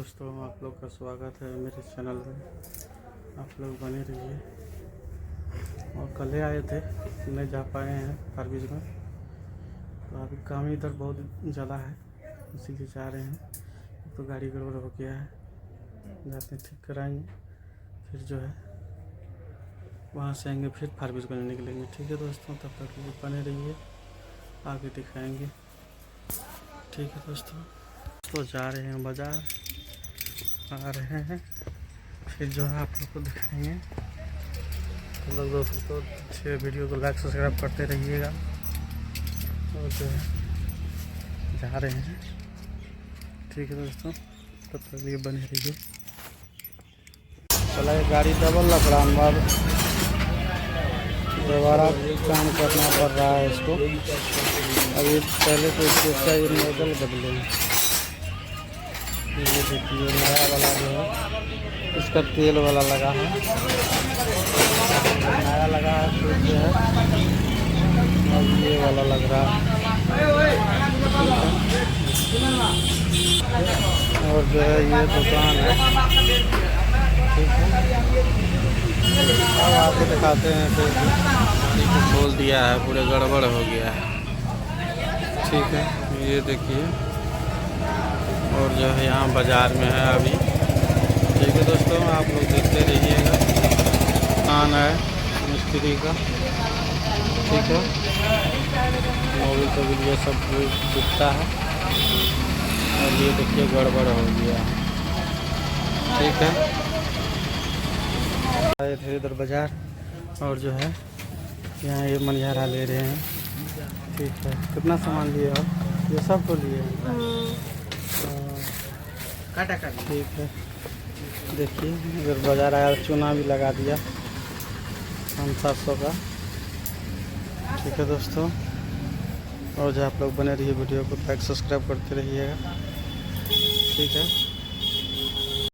दोस्तों, आप लोग का स्वागत है मेरे चैनल में। आप लोग बने रहिए। और कल आए थे, नहीं जा पाए हैं फारबिज में, तो अभी काम इधर बहुत ज़्यादा है, इसीलिए जा रहे हैं। तो गाड़ी गड़बड़ हो गया है, जाते हैं ठीक कराएंगे, फिर जो है वहाँ से आएंगे, फिर फारबिज को निकलेंगे। ठीक है दोस्तों, तब तक बने रहिए, आगे दिखाएंगे। ठीक है दोस्तों, तो जा रहे हैं बाज़ार, आ रहे हैं, फिर जो है आप लोग को दिखाएंगे। तो लोग दोस्तों अच्छे वीडियो को लाइक सब्सक्राइब करते रहिएगा। और जो है जा रहे हैं। ठीक है दोस्तों, तब तक लिए बने रहिए। चला ये गाड़ी डबल लफड़ा, दोबारा काम करना पड़ रहा है इसको। अभी पहले तो इसका ये मॉडल बदले, ये देखिए नया वाला जो है इसका तेल वाला लगा है, नया लगा है, फिर जो है अब ये वाला लग रहा है। और जो है ये दुकान है। ठीक है, अब आपको दिखाते हैं। फिर खोल दिया है, पूरे गड़बड़ हो गया है। ठीक है, ये देखिए। और जो है यहाँ बाज़ार में है अभी। ठीक है दोस्तों, आप लोग देखते रहिएगा। दुकान है मिस्त्री का। ठीक है, मोबिल तो ये सब बिकता है। और ये देखिए गड़बड़ हो गया है। ठीक है, आए थे इधर बाज़ार, और जो है यहाँ ये मनिहारा ले रहे हैं। ठीक है, कितना सामान लिए हो? ये सब तो लिए ठीक है, देखिए इधर बाज़ार आया, चूना भी लगा दिया 500-700 का। ठीक है दोस्तों, और जो आप लोग बने रहिए, वीडियो को लाइक सब्सक्राइब करते रहिएगा। ठीक है।